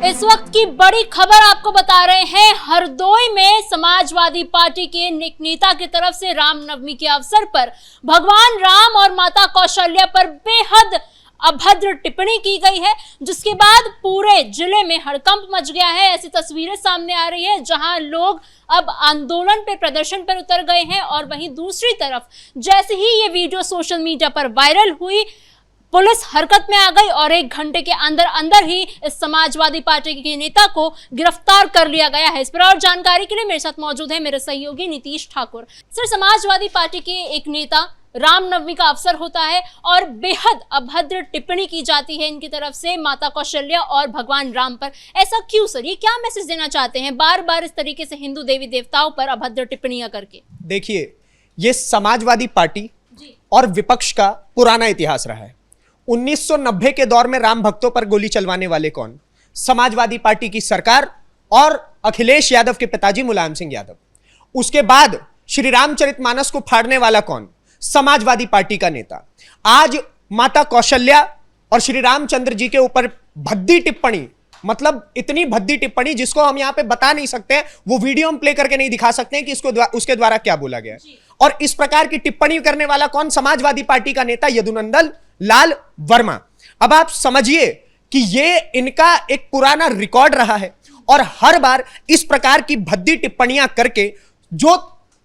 इस वक्त की बड़ी खबर आपको बता रहे हैं। हरदोई में समाजवादी पार्टी के एक नेता की तरफ से रामनवमी के अवसर पर भगवान राम और माता कौशल्या पर बेहद अभद्र टिप्पणी की गई है, जिसके बाद पूरे जिले में हड़कंप मच गया है। ऐसी तस्वीरें सामने आ रही है जहां लोग अब आंदोलन पे, प्रदर्शन पर उतर गए हैं। और वहीं दूसरी तरफ जैसे ही ये वीडियो सोशल मीडिया पर वायरल हुई, पुलिस हरकत में आ गई और 1 घंटे के अंदर ही इस समाजवादी पार्टी के नेता को गिरफ्तार कर लिया गया है। इस पर और जानकारी के लिए मेरे साथ मौजूद है मेरे सहयोगी नीतीश ठाकुर। सर, समाजवादी पार्टी के एक नेता, रामनवमी का अवसर होता है और बेहद अभद्र टिप्पणी की जाती है इनकी तरफ से माता कौशल्या और भगवान राम पर। ऐसा क्यों सर? ये क्या मैसेज देना चाहते हैं बार बार इस तरीके से हिंदू देवी देवताओं पर अभद्र टिप्पणियां करके? देखिए, ये समाजवादी पार्टी और विपक्ष का पुराना इतिहास रहा है। 1990 के दौर में राम भक्तों पर गोली चलवाने वाले कौन? समाजवादी पार्टी की सरकार और अखिलेश यादव के पिताजी मुलायम सिंह यादव। उसके बाद श्री रामचरितमानस को फाड़ने वाला कौन? समाजवादी पार्टी का नेता। आज माता कौशल्या और श्री रामचंद्र जी के ऊपर भद्दी टिप्पणी, मतलब इतनी भद्दी टिप्पणी जिसको हम यहां पे बता नहीं सकते, वो वीडियो हम प्ले करके नहीं दिखा सकते कि उसके द्वारा क्या बोला गया। और इस प्रकार की टिप्पणी करने वाला कौन? समाजवादी पार्टी का नेता यदुनंदन लाल वर्मा। अब आप समझिए कि ये इनका एक पुराना रिकॉर्ड रहा है और हर बार इस प्रकार की भद्दी टिप्पणियां करके जो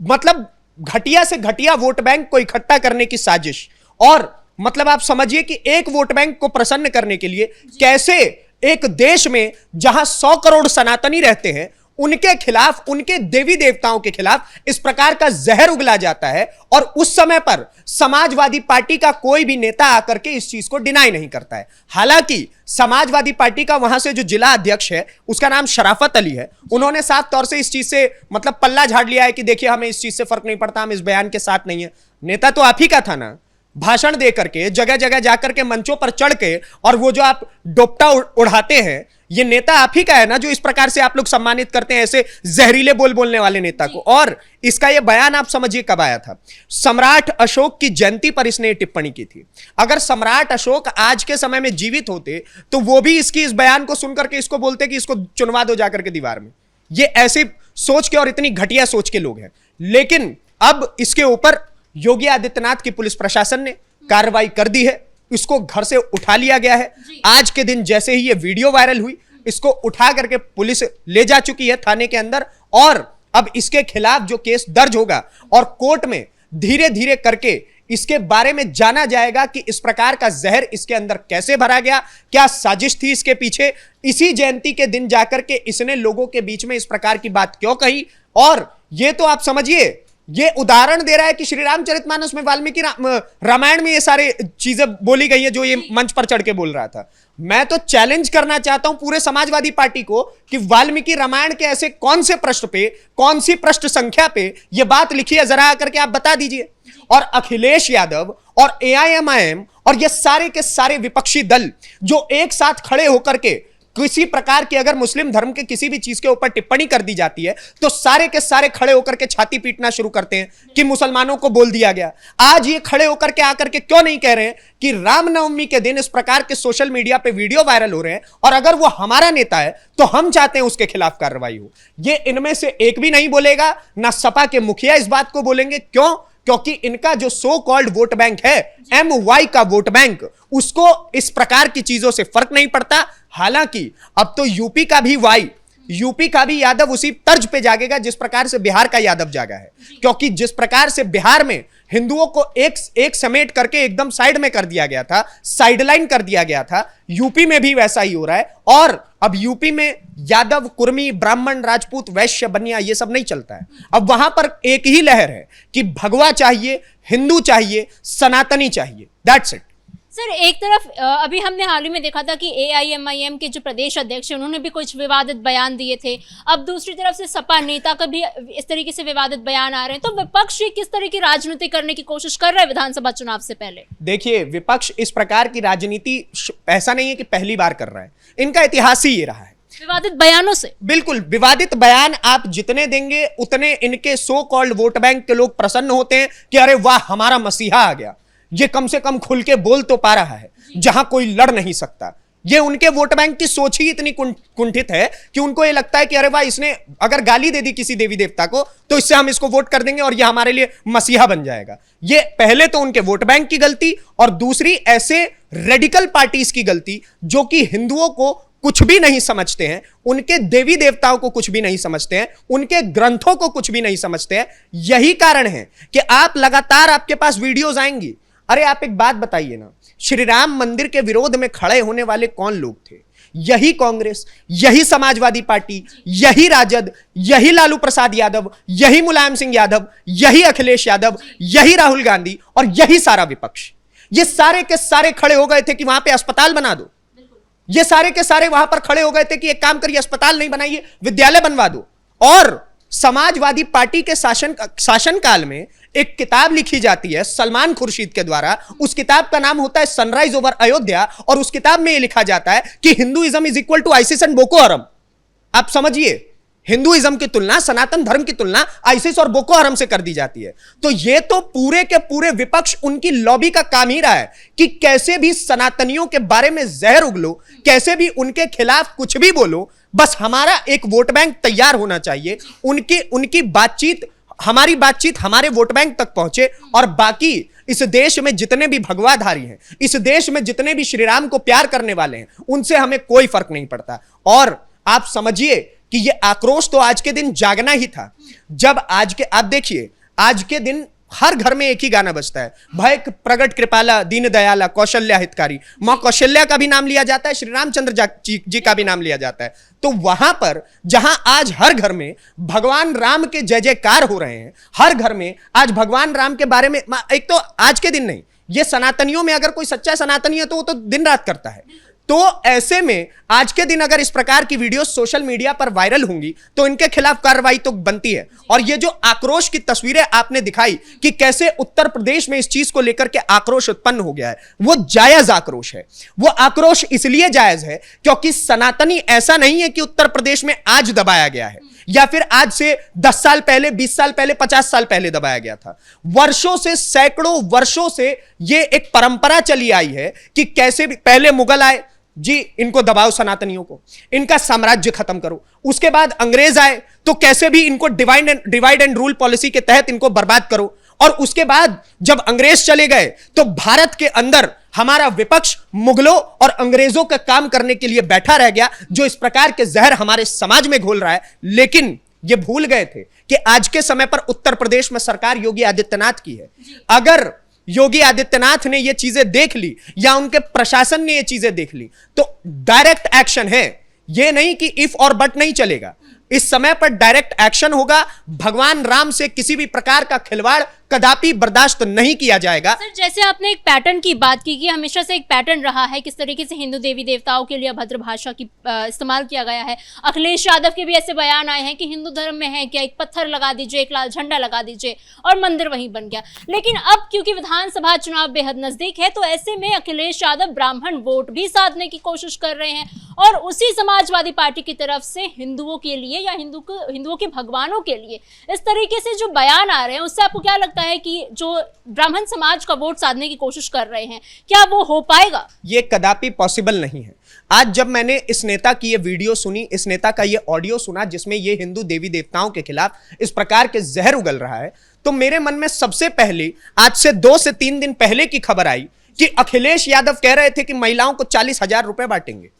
मतलब घटिया से घटिया वोट बैंक को इकट्ठा करने की साजिश, और मतलब आप समझिए कि एक वोट बैंक को प्रसन्न करने के लिए कैसे एक देश में जहां 100 करोड़ सनातनी रहते हैं उनके खिलाफ, उनके देवी देवताओं के खिलाफ इस प्रकार का जहर उगला जाता है। और उस समय पर समाजवादी पार्टी का कोई भी नेता आकर के इस चीज को डिनाई नहीं करता है। हालांकि समाजवादी पार्टी का वहां से जो जिला अध्यक्ष है उसका नाम शराफत अली है, उन्होंने साफ तौर से इस चीज से मतलब पल्ला झाड़ लिया है कि देखिए हमें इस चीज से फर्क नहीं पड़ता, हम इस बयान के साथ नहीं है। नेता तो आप ही का था ना, भाषण दे करके जगह जगह जाकर के मंचों पर चढ़ के, और वो जो आप डोपटा उड़ाते हैं, ये नेता आप ही का है ना, जो इस प्रकार से आप लोग सम्मानित करते हैं ऐसे जहरीले बोलने वाले नेता को। और इसका ये बयान आप समझिए कब आया था? सम्राट अशोक की जयंती पर इसने टिप्पणी की थी। अगर सम्राट अशोक आज के समय में जीवित होते तो वो भी इसकी इस बयान को सुनकर के इसको बोलते कि इसको चुनवा दो जाकर के दीवार में। ये ऐसी सोच के और इतनी घटिया सोच के लोग हैं। लेकिन अब इसके ऊपर योगी आदित्यनाथ की पुलिस प्रशासन ने कार्रवाई कर दी है, इसको घर से उठा लिया गया है। आज के दिन जैसे ही ये वीडियो वायरल हुई, इसको उठा करके पुलिस ले जा चुकी है थाने के अंदर, और अब इसके खिलाफ जो केस दर्ज होगा और कोर्ट में धीरे धीरे करके इसके बारे में जाना जाएगा कि इस प्रकार का जहर इसके अंदर कैसे भरा गया, क्या साजिश थी इसके पीछे, इसी जयंती के दिन जाकर के इसने लोगों के बीच में इस प्रकार की बात क्यों कही। और ये तो आप समझिए, ये उदाहरण दे रहा है कि श्री रामचरितमानस में वाल्मीकि रामायण में ये सारे चीजें बोली गई है जो ये मंच पर चढ़ के बोल रहा था। मैं तो चैलेंज करना चाहता हूं पूरे समाजवादी पार्टी को कि वाल्मीकि रामायण के ऐसे कौन से पृष्ठ पे, कौन सी पृष्ठ संख्या पे ये बात लिखी है, जरा आकर के आप बता दीजिए। और अखिलेश यादव और AIMIM और ये सारे के सारे विपक्षी दल जो एक साथ खड़े होकर के किसी प्रकार की अगर मुस्लिम धर्म के किसी भी चीज के ऊपर टिप्पणी कर दी जाती है तो सारे के सारे खड़े होकर के छाती पीटना शुरू करते हैं कि मुसलमानों को बोल दिया गया। आज ये खड़े होकर के आकर के क्यों नहीं कह रहे हैं कि रामनवमी के दिन इस प्रकार के सोशल मीडिया पे वीडियो वायरल हो रहे हैं और अगर वो हमारा नेता है तो हम चाहते हैं उसके खिलाफ कार्रवाई हो। ये इनमें से एक भी नहीं बोलेगा, ना सपा के मुखिया इस बात को बोलेंगे। क्यों? क्योंकि इनका जो सो कॉल्ड वोट बैंक है, MY का वोट बैंक, उसको इस प्रकार की चीजों से फर्क नहीं पड़ता। हालांकि अब तो यूपी का भी यूपी का भी यादव उसी तर्ज पे जागेगा जिस प्रकार से बिहार का यादव जागा है। क्योंकि जिस प्रकार से बिहार में हिंदुओं को एक समेट करके एकदम साइड में कर दिया गया था, साइडलाइन कर दिया गया था, यूपी में भी वैसा ही हो रहा है। और अब यूपी में यादव, कुर्मी, ब्राह्मण, राजपूत, वैश्य, बनिया ये सब नहीं चलता है। अब वहां पर एक ही लहर है कि भगवा चाहिए, हिंदू चाहिए, सनातनी चाहिए, दैट्स इट। सर, एक तरफ अभी हमने हाल ही में देखा था कि AIMIM के जो प्रदेश अध्यक्ष हैं उन्होंने भी कुछ विवादित बयान दिए थे। अब दूसरी तरफ से सपा नेता का भी इस तरीके से विवादित बयान आ रहे हैं। तो विपक्ष किस तरह की राजनीति करने की कोशिश कर रहा है विधानसभा चुनाव से पहले? देखिए, विपक्ष इस प्रकार की राजनीति ऐसा नहीं है कि पहली बार कर रहा है, इनका इतिहास ही ये रहा है। विवादित बयानों से? बिल्कुल, विवादित बयान आप जितने देंगे उतने इनके सो कॉल्ड वोट बैंक के लोग प्रसन्न होते हैं कि अरे वाह, हमारा मसीहा आ गया, ये कम से कम खुल के बोल तो पा रहा है जहां कोई लड़ नहीं सकता। ये उनके वोट बैंक की सोच ही इतनी कुंठित है कि उनको ये लगता है कि अरे वाह, इसने अगर गाली दे दी किसी देवी देवता को तो इससे हम इसको वोट कर देंगे और ये हमारे लिए मसीहा बन जाएगा। ये पहले तो उनके वोट बैंक की गलती और दूसरी ऐसे रेडिकल पार्टीज की गलती जो कि हिंदुओं को कुछ भी नहीं समझते हैं, उनके देवी देवताओं को कुछ भी नहीं समझते हैं, उनके ग्रंथों को कुछ भी नहीं समझते हैं। यही कारण है कि आप लगातार आपके पास वीडियोस आएंगी। अरे आप एक बात बताइए ना, श्री राम मंदिर के विरोध में खड़े होने वाले कौन लोग थे? यही कांग्रेस, यही समाजवादी पार्टी, यही राजद, यही लालू प्रसाद यादव, यही मुलायम सिंह यादव, यही अखिलेश यादव, यही राहुल गांधी और यही सारा विपक्ष। ये सारे के सारे खड़े हो गए थे कि वहां पे अस्पताल बना दो। ये सारे के सारे वहां पर खड़े हो गए थे कि एक काम करिए, अस्पताल नहीं बनाइए, विद्यालय बनवा दो। और समाजवादी पार्टी के शासनकाल में एक किताब लिखी जाती है सलमान खुर्शीद के द्वारा। उस किताब का नाम होता है सनराइज ओवर अयोध्या और उस किताब में यह लिखा जाता है कि Hinduism is equal to ISIS and Boko Haram. आप समझिए, हिंदुइज्म की तुलना, सनातन धर्म की तुलना आईसिस और बोको हरम से कर दी जाती है। तो ये तो पूरे के पूरे विपक्ष, उनकी लॉबी का काम ही रहा है कि कैसे भी सनातनियों के बारे में जहर उगलो, कैसे भी उनके खिलाफ कुछ भी बोलो, बस हमारा एक वोट बैंक तैयार होना चाहिए। उनकी बातचीत, हमारी बातचीत हमारे वोट बैंक तक पहुंचे और बाकी इस देश में जितने भी भगवाधारी हैं, इस देश में जितने भी श्री राम को प्यार करने वाले हैं, उनसे हमें कोई फर्क नहीं पड़ता। और आप समझिए कि ये आक्रोश तो आज के दिन जागना ही था। जब आप देखिए, आज के दिन हर घर में एक ही गाना बजता है, भय प्रगट कृपाला दीन दयाला कौशल्या हितकारी। मां कौशल्या का भी नाम लिया जाता है, श्री रामचंद्र जी का भी नाम लिया जाता है। तो वहां पर जहां आज हर घर में भगवान राम के जय जयकार हो रहे हैं, हर घर में आज भगवान राम के बारे में, एक तो आज के दिन नहीं, ये सनातनियों में अगर कोई सच्चा सनातनी है तो वो तो दिन रात करता है। तो ऐसे में आज के दिन अगर इस प्रकार की वीडियो सोशल मीडिया पर वायरल होंगी तो इनके खिलाफ कार्रवाई तो बनती है। और ये जो आक्रोश की तस्वीरें आपने दिखाई कि कैसे उत्तर प्रदेश में इस चीज को लेकर के आक्रोश उत्पन्न हो गया है, वो जायज आक्रोश है। वो आक्रोश इसलिए जायज है क्योंकि सनातनी ऐसा नहीं है कि उत्तर प्रदेश में आज दबाया गया है या फिर आज से 10 साल पहले, 20 साल पहले, 50 साल पहले दबाया गया था। वर्षों से, सैकड़ों वर्षों से ये एक परंपरा चली आई है कि कैसे भी पहले मुगल आए, जी इनको दबाओ, सनातनियों को, इनका साम्राज्य खत्म करो। उसके बाद अंग्रेज आए तो कैसे भी इनको डिवाइड एंड रूल पॉलिसी के तहत इनको बर्बाद करो। और उसके बाद जब अंग्रेज चले गए तो भारत के अंदर हमारा विपक्ष मुगलों और अंग्रेजों का काम करने के लिए बैठा रह गया, जो इस प्रकार के जहर हमारे समाज में घोल रहा है। लेकिन ये भूल गए थे कि आज के समय पर उत्तर प्रदेश में सरकार योगी आदित्यनाथ की है। अगर योगी आदित्यनाथ ने ये चीजें देख ली या उनके प्रशासन ने ये चीजें देख ली तो डायरेक्ट एक्शन है। ये नहीं कि इफ और बट नहीं चलेगा, इस समय पर डायरेक्ट एक्शन होगा। भगवान राम से किसी भी प्रकार का खिलवाड़ कदापि बर्दाश्त नहीं किया जाएगा। सर, जैसे आपने एक पैटर्न की बात की कि हमेशा से एक पैटर्न रहा है किस तरीके से हिंदू देवी देवताओं के लिए अभद्र भाषा की इस्तेमाल किया गया है। अखिलेश यादव के भी ऐसे बयान आए हैं कि हिंदू धर्म में है क्या, एक पत्थर लगा दीजिए, एक लाल झंडा लगा दीजिए और मंदिर वहीं बन गया। लेकिन अब क्योंकि विधानसभा चुनाव बेहद नजदीक है तो ऐसे में अखिलेश यादव ब्राह्मण वोट भी साधने की कोशिश कर रहे हैं और उसी समाजवादी पार्टी की तरफ से हिंदुओं के लिए या हिंदुओं के भगवानों के लिए इस तरीके से जो बयान आ रहे हैं, उससे आपको क्या लगता है कि जो ब्राह्मण समाज का वोट साधने की कोशिश कर रहे हैं, क्या वो हो पाएगा? ये कदापि पॉसिबल नहीं है। आज जब मैंने इस नेता की ये वीडियो सुनी, इस नेता का ये ऑडियो सुना जिसमें ये हिंदू देवी देवताओं के खिलाफ इस प्रकार के जहर उगल रहा है, तो मेरे मन में सबसे पहले आज से 2 से 3 दिन पहले की खबर आई कि अखिलेश यादव कह रहे थे कि महिलाओं को 40,000 रुपए बांटेंगे।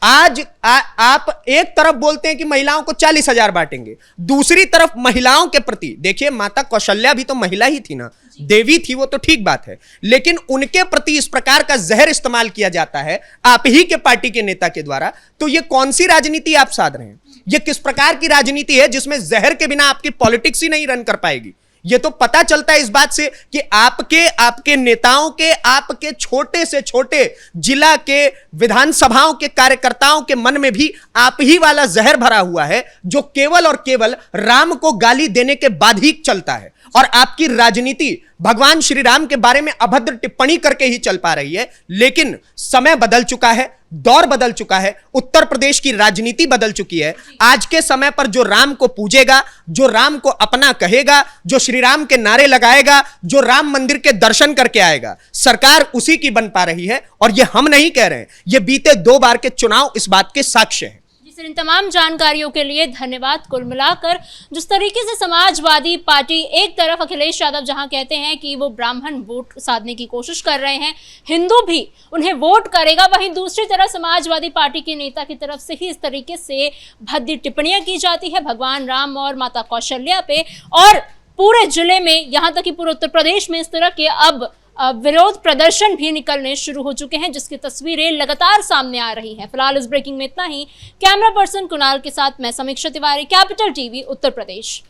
आज आप एक तरफ बोलते हैं कि महिलाओं को 40,000 बांटेंगे, दूसरी तरफ महिलाओं के प्रति देखिए, माता कौशल्या भी तो महिला ही थी ना, देवी थी, वो तो ठीक बात है, लेकिन उनके प्रति इस प्रकार का जहर इस्तेमाल किया जाता है आप ही के पार्टी के नेता के द्वारा। तो ये कौन सी राजनीति आप साध रहे हैं? ये किस प्रकार की राजनीति है जिसमें जहर के बिना आपकी पॉलिटिक्स ही नहीं रन कर पाएगी? ये तो पता चलता है इस बात से कि आपके नेताओं के, आपके छोटे से छोटे जिला के विधानसभाओं के कार्यकर्ताओं के मन में भी आप ही वाला जहर भरा हुआ है, जो केवल और केवल राम को गाली देने के बाद ही चलता है। और आपकी राजनीति भगवान श्री राम के बारे में अभद्र टिप्पणी करके ही चल पा रही है। लेकिन समय बदल चुका है, दौर बदल चुका है, उत्तर प्रदेश की राजनीति बदल चुकी है। आज के समय पर जो राम को पूजेगा, जो राम को अपना कहेगा, जो श्री राम के नारे लगाएगा, जो राम मंदिर के दर्शन करके आएगा, सरकार उसी की बन पा रही है। और यह हम नहीं कह रहे हैं, यह बीते 2 बार के चुनाव इस बात के साक्ष्य हैं। सर, इन तमाम जानकारियों के लिए धन्यवाद। कुल मिलाकर जिस तरीके से समाजवादी पार्टी एक तरफ अखिलेश यादव जहां कहते हैं कि वो ब्राह्मण वोट साधने की कोशिश कर रहे हैं, हिंदू भी उन्हें वोट करेगा, वहीं दूसरी तरफ समाजवादी पार्टी के नेता की तरफ से ही इस तरीके से भद्दी टिप्पणियां की जाती है भगवान राम और माता कौशल्या पे। और पूरे जिले में, यहां तक कि पूरे उत्तर प्रदेश में इस तरह के अब विरोध प्रदर्शन भी निकलने शुरू हो चुके हैं, जिसकी तस्वीरें लगातार सामने आ रही हैं। फिलहाल इस ब्रेकिंग में इतना ही। कैमरा पर्सन कुणाल के साथ मैं समीक्षा तिवारी, कैपिटल टीवी, उत्तर प्रदेश।